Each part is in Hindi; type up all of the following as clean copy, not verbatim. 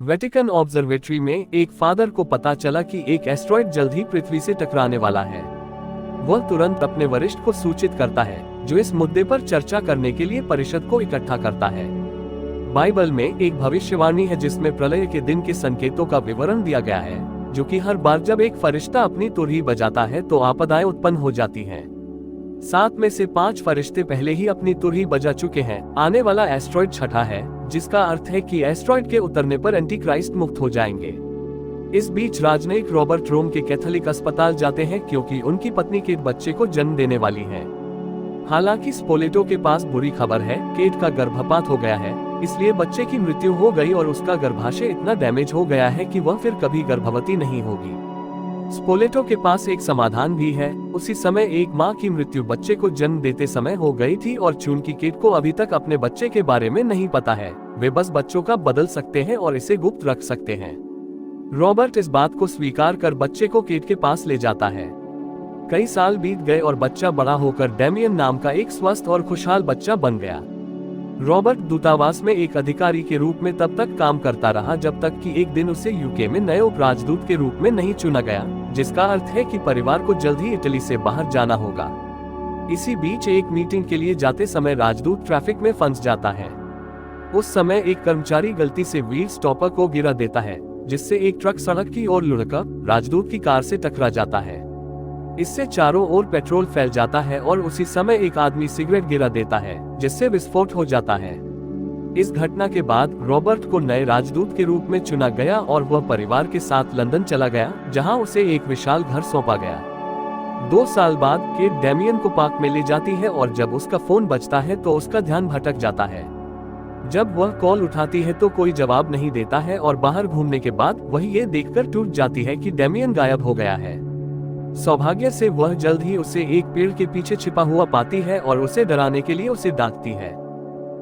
वेटिकन ऑब्जर्वेटरी में एक फादर को पता चला कि एक एस्ट्रॉइड जल्द ही पृथ्वी से टकराने वाला है। वह तुरंत अपने वरिष्ठ को सूचित करता है, जो इस मुद्दे पर चर्चा करने के लिए परिषद को इकट्ठा करता है। बाइबल में एक भविष्यवाणी है जिसमें प्रलय के दिन के संकेतों का विवरण दिया गया है, जो कि हर बार जब एक फरिश्ता अपनी तुरही बजाता है तो आपदाएं उत्पन्न हो जाती हैं। 7 में से 5 फरिश्ते पहले ही अपनी तुरही बजा चुके हैं। आने वाला एस्ट्रॉइड छठा है, जिसका अर्थ है कि एस्ट्रॉइड के उतरने पर एंटी क्राइस्ट मुक्त हो जाएंगे। इस बीच राजनयिक रॉबर्ट रोम के कैथोलिक अस्पताल जाते हैं क्योंकि उनकी पत्नी केट बच्चे को जन्म देने वाली है। हालांकि स्पोलेटो के पास बुरी खबर है, केट का गर्भपात हो गया है, इसलिए बच्चे की मृत्यु हो गई और उसका गर्भाशय इतना डैमेज हो गया है कि वह फिर कभी गर्भवती नहीं होगी। स्पोलेटो के पास एक समाधान भी है। उसी समय एक माँ की मृत्यु बच्चे को जन्म देते समय हो गई थी और चूंकि केट को अभी तक अपने बच्चे के बारे में नहीं पता है, वे बस बच्चों का बदल सकते हैं और इसे गुप्त रख सकते हैं। रॉबर्ट इस बात को स्वीकार कर बच्चे को केट के पास ले जाता है। कई साल बीत गए और बच्चा बड़ा होकर डेमियन नाम का एक स्वस्थ और खुशहाल बच्चा बन गया। रॉबर्ट दूतावास में एक अधिकारी के रूप में तब तक काम करता रहा जब तक कि एक दिन उसे यूके में नए उपराजदूत के रूप में नहीं चुना गया, जिसका अर्थ है कि परिवार को जल्द ही इटली से बाहर जाना होगा। इसी बीच एक मीटिंग के लिए जाते समय राजदूत ट्रैफिक में फंस जाता है। उस समय एक कर्मचारी गलती से व्हील स्टॉपर को गिरा देता है, जिससे एक ट्रक सड़क की ओर लुढ़कर राजदूत की कार से टकरा जाता है। इससे चारों ओर पेट्रोल फैल जाता है और उसी समय एक आदमी सिगरेट गिरा देता है, जिससे विस्फोट हो जाता है। इस घटना के बाद रॉबर्ट को नए राजदूत के रूप में चुना गया और वह परिवार के साथ लंदन चला गया, जहां उसे एक विशाल घर सौंपा गया। 2 साल बाद केट डेमियन को पार्क में ले जाती है और जब उसका फोन बजता है तो उसका ध्यान भटक जाता है। जब वह कॉल उठाती है तो कोई जवाब नहीं देता है और बाहर घूमने के बाद वह ये देखकर टूट जाती है कि डेमियन गायब हो गया है। सौभाग्य से वह जल्द ही उसे एक पेड़ के पीछे छिपा हुआ पाती है और उसे डराने के लिए उसे डांटती है।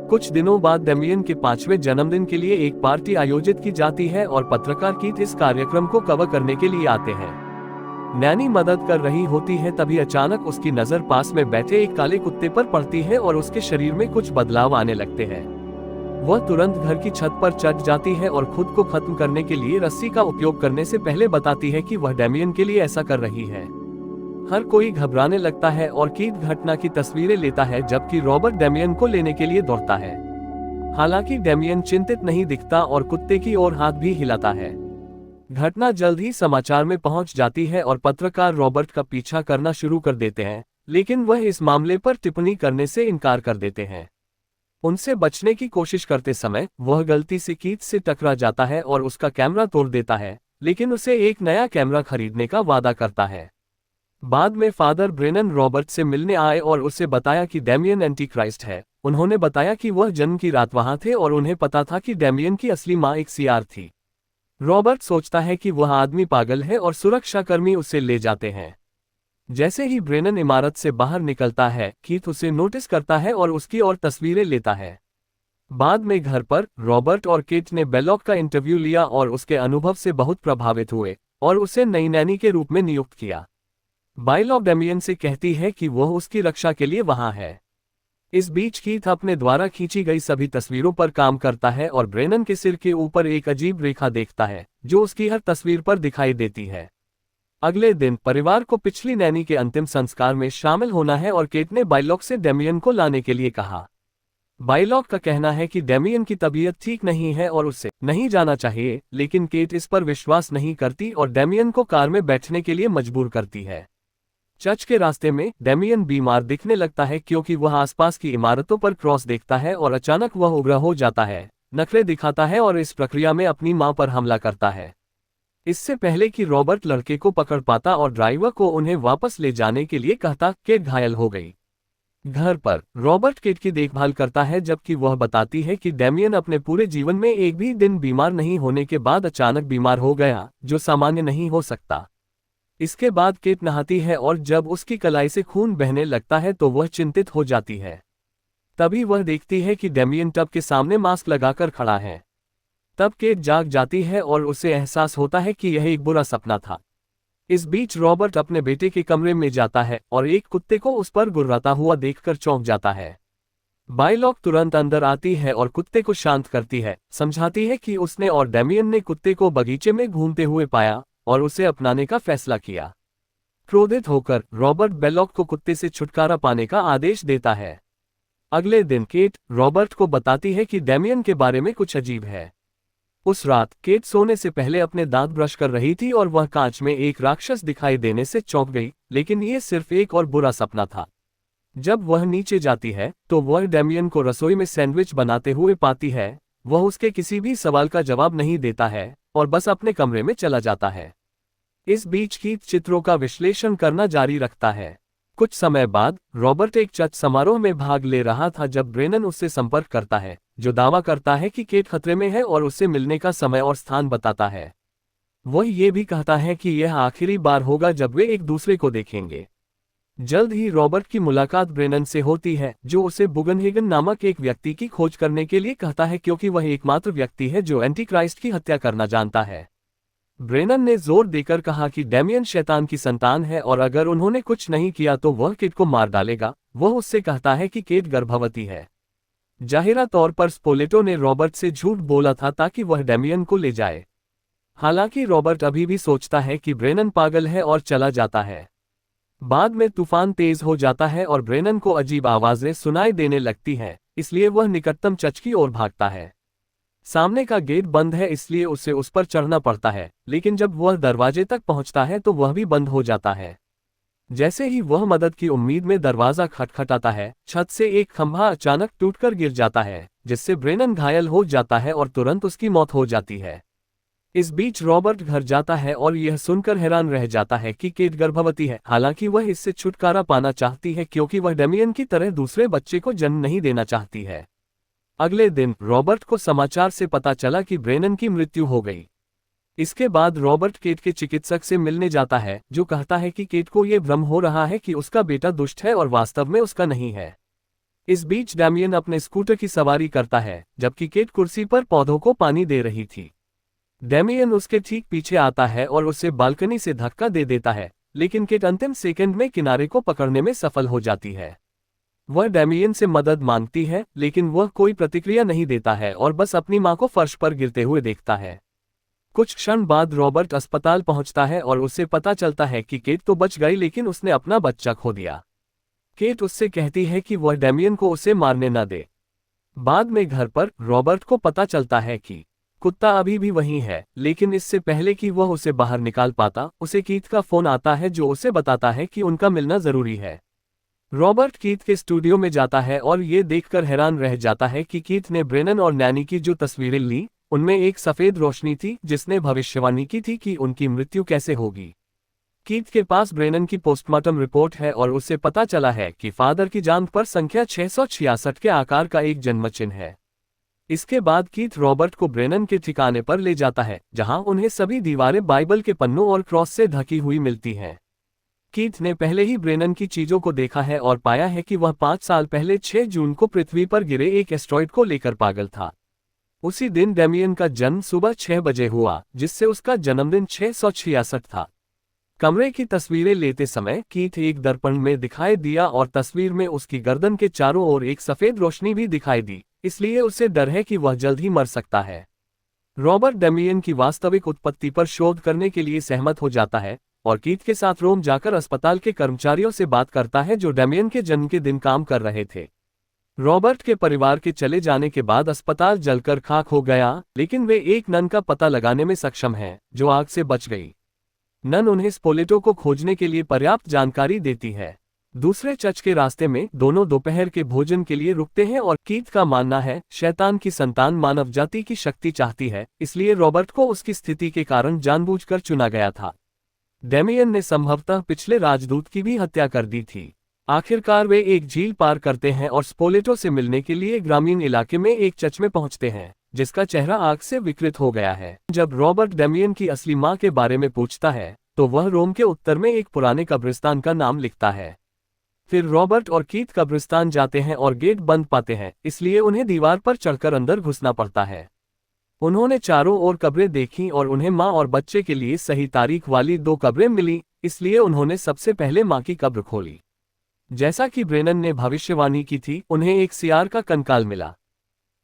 कुछ दिनों बाद डेमियन के 5वें जन्मदिन के लिए एक पार्टी आयोजित की जाती है और पत्रकार कीथ इस कार्यक्रम को कवर करने के लिए आते हैं। नैनी मदद कर रही होती है, तभी अचानक उसकी नजर पास में बैठे एक काले कुत्ते पर पड़ती है और उसके शरीर में कुछ बदलाव आने लगते हैं। वह तुरंत घर की छत पर चढ़ जाती है और खुद को खत्म करने के लिए रस्सी का उपयोग करने से पहले बताती है कि वह डेमियन के लिए ऐसा कर रही है। हर कोई घबराने लगता है और कीथ घटना की तस्वीरें लेता है, जबकि रॉबर्ट डेमियन को लेने के लिए दौड़ता है। हालांकि डेमियन चिंतित नहीं दिखता और कुत्ते की ओर हाथ भी हिलाता है। घटना जल्द ही समाचार में पहुंच जाती है और पत्रकार रॉबर्ट का पीछा करना शुरू कर देते हैं, लेकिन वह इस मामले पर टिप्पणी करने से इनकार कर देते हैं। उनसे बचने की कोशिश करते समय वह गलती से कीथ से टकरा जाता है और उसका कैमरा तोड़ देता है, लेकिन उसे एक नया कैमरा खरीदने का वादा करता है। बाद में फादर ब्रेनन रॉबर्ट से मिलने आए और उसे बताया कि डेमियन एंटी क्राइस्ट है। उन्होंने बताया कि वह जन्म की रात वहां थे और उन्हें पता था कि डेमियन की असली मां एक सीआर थी। रॉबर्ट सोचता है कि वह आदमी पागल है और सुरक्षाकर्मी उसे ले जाते हैं। जैसे ही ब्रेनन इमारत से बाहर निकलता है, कीथ उसे नोटिस करता है और उसकी और तस्वीरें लेता है। बाद में घर पर रॉबर्ट और केट ने बेलॉक का इंटरव्यू लिया और उसके अनुभव से बहुत प्रभावित हुए और उसे नई नैनी के रूप में नियुक्त किया। बाइलॉक डेमियन से कहती है कि वह उसकी रक्षा के लिए वहां है। इस बीच कीथ अपने द्वारा खींची गई सभी तस्वीरों पर काम करता है और ब्रेनन के सिर के ऊपर एक अजीब रेखा देखता है, जो उसकी हर तस्वीर पर दिखाई देती है। अगले दिन परिवार को पिछली नैनी के अंतिम संस्कार में शामिल होना है और केट ने बाइलॉक से डेमियन को लाने के लिए कहा। बाइलॉक का कहना है कि डेमियन की तबीयत ठीक नहीं है और उसे नहीं जाना चाहिए, लेकिन केट इस पर विश्वास नहीं करती और डेमियन को कार में बैठने के लिए मजबूर करती है। चर्च के रास्ते में डेमियन बीमार दिखने लगता है क्योंकि वह आसपास की इमारतों पर क्रॉस देखता है और अचानक वह उग्र हो जाता है, नखरे दिखाता है और इस प्रक्रिया में अपनी मां पर हमला करता है। इससे पहले कि रॉबर्ट लड़के को पकड़ पाता और ड्राइवर को उन्हें वापस ले जाने के लिए कहता, केट घायल हो गई। घर पर रॉबर्ट केट की देखभाल करता है, जबकि वह बताती है कि डेमियन अपने पूरे जीवन में एक भी दिन बीमार नहीं होने के बाद अचानक बीमार हो गया, जो सामान्य नहीं हो सकता। इसके बाद केट नहाती है और जब उसकी कलाई से खून बहने लगता है तो वह चिंतित हो जाती है। तभी वह देखती है कि डेमियन टब के सामने मास्क लगाकर खड़ा है। तब केट जाग जाती है और उसे एहसास होता है कि यह एक बुरा सपना था। इस बीच रॉबर्ट अपने बेटे के कमरे में जाता है और एक कुत्ते को उस पर गुर्राता हुआ देखकर चौंक जाता है। बायलॉक तुरंत अंदर आती है और कुत्ते को शांत करती है, समझाती है कि उसने और डेमियन ने कुत्ते को बगीचे में घूमते हुए पाया और उसे अपनाने का फैसला किया। क्रोधित होकर रॉबर्ट बेलॉक को कुत्ते से छुटकारा पाने का आदेश देता है। अगले दिन केट रॉबर्ट को बताती है कि डेमियन के बारे में कुछ अजीब है। उस रात केट सोने से पहले अपने दांत ब्रश कर रही थी और वह कांच में एक राक्षस दिखाई देने से चौंक गई, लेकिन ये सिर्फ एक और बुरा सपना था। जब वह नीचे जाती है तो वह डेमियन को रसोई में सैंडविच बनाते हुए पाती है। वह उसके किसी भी सवाल का जवाब नहीं देता है और बस अपने कमरे में चला जाता है। इस बीच कीथ चित्रों का विश्लेषण करना जारी रखता है। कुछ समय बाद रॉबर्ट एक चर्च समारोह में भाग ले रहा था जब ब्रेनन उससे संपर्क करता है, जो दावा करता है कि केट खतरे में है और उससे मिलने का समय और स्थान बताता है। वह ये भी कहता है कि यह आखिरी बार होगा जब वे एक दूसरे को देखेंगे। जल्द ही रॉबर्ट की मुलाकात ब्रेनन से होती है, जो उसे बुगनहेगन नामक एक व्यक्ति की खोज करने के लिए कहता है क्योंकि वह एकमात्र व्यक्ति है जो एंटीक्राइस्ट की हत्या करना जानता है। ब्रेनन ने जोर देकर कहा कि डेमियन शैतान की संतान है और अगर उन्होंने कुछ नहीं किया तो वह केट को मार डालेगा। वह उससे कहता है कि केट गर्भवती है। जाहिरा तौर पर स्पोलेटो ने रॉबर्ट से झूठ बोला था ताकि वह डेमियन को ले जाए। हालांकि रॉबर्ट अभी भी सोचता है कि ब्रेनन पागल है और चला जाता है। बाद में तूफान तेज हो जाता है और ब्रेनन को अजीब आवाजें सुनाई देने लगती हैं, इसलिए वह निकटतम चर्च की ओर भागता है। सामने का गेट बंद है इसलिए उसे उस पर चढ़ना पड़ता है, लेकिन जब वह दरवाजे तक पहुंचता है तो वह भी बंद हो जाता है। जैसे ही वह मदद की उम्मीद में दरवाजा खटखटाता है, छत से एक खंभा अचानक टूटकर गिर जाता है, जिससे ब्रेनन घायल हो जाता है और तुरंत उसकी मौत हो जाती है। इस बीच रॉबर्ट घर जाता है और यह सुनकर हैरान रह जाता है कि केट गर्भवती है। हालांकि वह इससे छुटकारा पाना चाहती है क्योंकि वह डेमियन की तरह दूसरे बच्चे को जन्म नहीं देना चाहती है। अगले दिन रॉबर्ट को समाचार से पता चला कि ब्रेनन की मृत्यु हो गई। इसके बाद रॉबर्ट केट के चिकित्सक से मिलने जाता है, जो कहता है कि केट को यह भ्रम हो रहा है कि उसका बेटा दुष्ट है और वास्तव में उसका नहीं है। इस बीच डेमियन अपने स्कूटर की सवारी करता है, जबकि केट कुर्सी पर पौधों को पानी दे रही थी। डेमियन उसके ठीक पीछे आता है और उसे बालकनी से धक्का दे देता है, लेकिन केट अंतिम सेकंड में किनारे को पकड़ने में सफल हो जाती है। वह डेमियन से मदद मांगती है, लेकिन वह कोई प्रतिक्रिया नहीं देता है और बस अपनी मां को फर्श पर गिरते हुए देखता है। कुछ क्षण बाद रॉबर्ट अस्पताल पहुंचता है और उसे पता चलता है कि केट तो बच गई, लेकिन उसने अपना बच्चा खो दिया। केट उससे कहती है कि वह डेमियन को उसे मारने न दे। बाद में घर पर रॉबर्ट को पता चलता है कि कुत्ता अभी भी वहीं है, लेकिन इससे पहले कि वह उसे बाहर निकाल पाता, उसे कीथ का फोन आता है जो उसे बताता है कि उनका मिलना जरूरी है। रॉबर्ट कीथ के स्टूडियो में जाता है और ये देखकर हैरान रह जाता है कि कीथ ने ब्रेनन और नैनी की जो तस्वीरें ली, उनमें एक सफेद रोशनी थी जिसने भविष्यवाणी की थी कि उनकी मृत्यु कैसे होगी। कीथ के पास ब्रेनन की पोस्टमार्टम रिपोर्ट है और उसे पता चला है कि फादर की जांघ पर संख्या 666 के आकार का एक जन्मचिन्ह है। इसके बाद कीथ रॉबर्ट को ब्रेनन के ठिकाने पर ले जाता है, जहां उन्हें सभी दीवारें बाइबल के पन्नों और क्रॉस से ढकी हुई मिलती हैं। कीथ ने पहले ही ब्रेनन की चीजों को देखा है और पाया है कि वह 5 साल पहले 6 जून को पृथ्वी पर गिरे एक एस्ट्रॉइड को लेकर पागल था। उसी दिन डेमियन का जन्म सुबह 6 बजे हुआ, जिससे उसका जन्मदिन 666 था। कमरे की तस्वीरें लेते समय कीथ एक दर्पण में दिखाई दिया और तस्वीर में उसकी गर्दन के चारों ओर एक सफेद रोशनी भी दिखाई दी, इसलिए उसे डर है कि वह जल्द ही मर सकता है। रॉबर्ट डेमियन की वास्तविक उत्पत्ति पर शोध करने के लिए सहमत हो जाता है और कीथ के साथ रोम जाकर अस्पताल के कर्मचारियों से बात करता है जो डेमियन के जन्म के दिन काम कर रहे थे। रॉबर्ट के परिवार के चले जाने के बाद अस्पताल जलकर खाक हो गया, लेकिन वे एक नन का पता लगाने में सक्षम हैं, जो आग से बच गई। नन उन्हें स्पोलेटो को खोजने के लिए पर्याप्त जानकारी देती है। दूसरे चर्च के रास्ते में दोनों दोपहर के भोजन के लिए रुकते हैं और कीथ का मानना है शैतान की संतान मानव जाति की शक्ति चाहती है, इसलिए रॉबर्ट को उसकी स्थिति के कारण जानबूझकर चुना गया था। डेमियन ने संभवतः पिछले राजदूत की भी हत्या कर दी थी। आखिरकार वे एक झील पार करते हैं और स्पोलेटो से मिलने के लिए ग्रामीण इलाके में एक चर्च में पहुंचते हैं, जिसका चेहरा आग से विकृत हो गया है। जब रॉबर्ट डेमियन की असली मां के बारे में पूछता है तो वह रोम के उत्तर में एक पुराने कब्रिस्तान का नाम लिखता है। फिर रॉबर्ट और कीथ कब्रिस्तान जाते हैं और गेट बंद पाते हैं, इसलिए उन्हें दीवार पर चढ़कर अंदर घुसना पड़ता है। उन्होंने चारों ओर कब्रें देखीं और उन्हें मां और बच्चे के लिए सही तारीख वाली 2 कब्रें मिली, इसलिए उन्होंने सबसे पहले मां की कब्र खोली। जैसा कि ब्रेनन ने भविष्यवाणी की थी, उन्हें एक सियार का कंकाल मिला।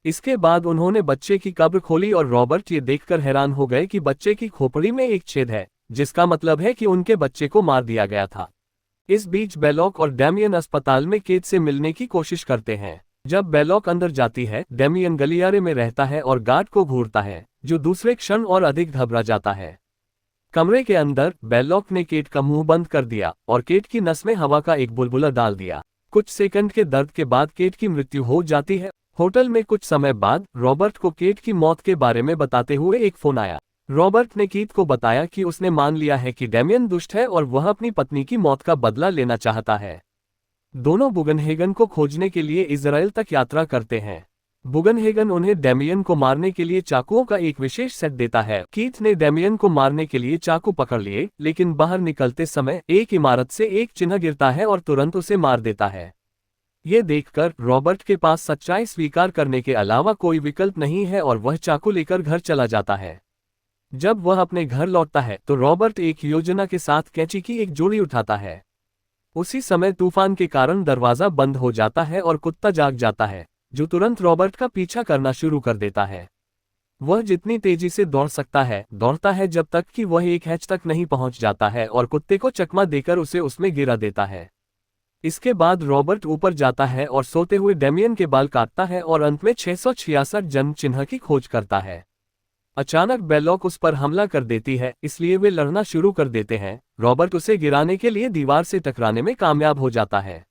इसके बाद उन्होंने बच्चे की कब्र खोली और रॉबर्ट ये देखकर हैरान हो गए कि बच्चे की खोपड़ी में एक छेद है, जिसका मतलब है कि उनके बच्चे को मार दिया गया था। इस बीच बेलॉक और डेमियन अस्पताल में केट से मिलने की कोशिश करते हैं। जब बेलॉक अंदर जाती है, डेमियन गलियारे में रहता है और गार्ड को घूरता है, जो दूसरे क्षण और अधिक घबरा जाता है। कमरे के अंदर बेलॉक ने केट का मुंह बंद कर दिया और केट की नस में हवा का एक बुलबुला डाल दिया। कुछ सेकंड के दर्द के बाद केट की मृत्यु हो जाती है। होटल में कुछ समय बाद रॉबर्ट को केट की मौत के बारे में बताते हुए एक फोन आया। रॉबर्ट ने कीथ को बताया कि उसने मान लिया है कि डेमियन दुष्ट है और वह अपनी पत्नी की मौत का बदला लेना चाहता है। दोनों बुगनहेगन को खोजने के लिए इजराइल तक यात्रा करते हैं। बुगनहेगन उन्हें डेमियन को मारने के लिए चाकुओं का एक विशेष सेट देता है। कीथ ने डेमियन को मारने के लिए चाकू पकड़ लिए, लेकिन बाहर निकलते समय एक इमारत से एक चिन्ह गिरता है और तुरंत उसे मार देता है। ये देखकर रॉबर्ट के पास सच्चाई स्वीकार करने के अलावा कोई विकल्प नहीं है और वह चाकू लेकर घर चला जाता है। जब वह अपने घर लौटता है तो रॉबर्ट एक योजना के साथ कैंची की एक जोड़ी उठाता है। उसी समय तूफान के कारण दरवाजा बंद हो जाता है और कुत्ता जाग जाता है, जो तुरंत रॉबर्ट का पीछा करना शुरू कर देता है। वह जितनी तेजी से दौड़ता है जब तक कि वह एक हैच तक नहीं पहुंच जाता है और कुत्ते को चकमा देकर उसे उसमें गिरा देता है। इसके बाद रॉबर्ट ऊपर जाता है और सोते हुए डेमियन के बाल काटता है और अंत में 666 जन्म चिन्ह की खोज करता है। अचानक बेलॉक उस पर हमला कर देती है, इसलिए वे लड़ना शुरू कर देते हैं। रॉबर्ट उसे गिराने के लिए दीवार से टकराने में कामयाब हो जाता है।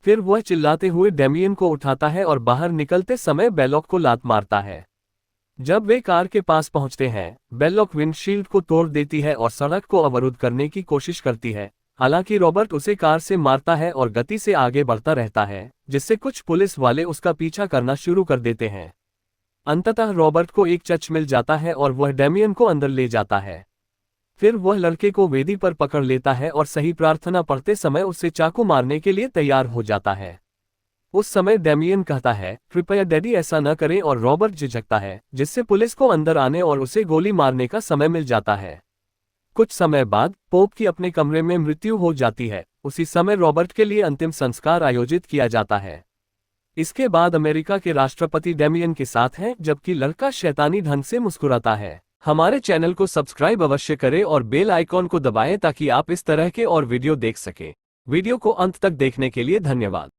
फिर वह चिल्लाते हुए डेमियन को उठाता है और बाहर निकलते समय बेलॉक को लात मारता है। जब वे कार के पास पहुंचते हैं, बेलॉक विंडशील्ड को तोड़ देती है और सड़क को अवरुद्ध करने की कोशिश करती है। हालांकि रॉबर्ट उसे कार से मारता है और गति से आगे बढ़ता रहता है, जिससे कुछ पुलिस वाले उसका पीछा करना शुरू कर देते हैं। अंततः रॉबर्ट को एक चच मिल जाता है और वह डेमियन को अंदर ले जाता है। फिर वह लड़के को वेदी पर पकड़ लेता है और सही प्रार्थना पढ़ते समय उसे चाकू मारने के लिए तैयार हो जाता है। उस समय डेमियन कहता है, कृपया डैडी ऐसा न करें, और रॉबर्ट झिझकता है, जिससे पुलिस को अंदर आने और उसे गोली मारने का समय मिल जाता है। कुछ समय बाद पोप की अपने कमरे में मृत्यु हो जाती है। उसी समय रॉबर्ट के लिए अंतिम संस्कार आयोजित किया जाता है। इसके बाद अमेरिका के राष्ट्रपति डेमियन के साथ हैं, जबकि लड़का शैतानी ढंग से मुस्कुराता है। हमारे चैनल को सब्सक्राइब अवश्य करें और बेल आइकॉन को दबाएं ताकि आप इस तरह के और वीडियो देख सकें। वीडियो को अंत तक देखने के लिए धन्यवाद।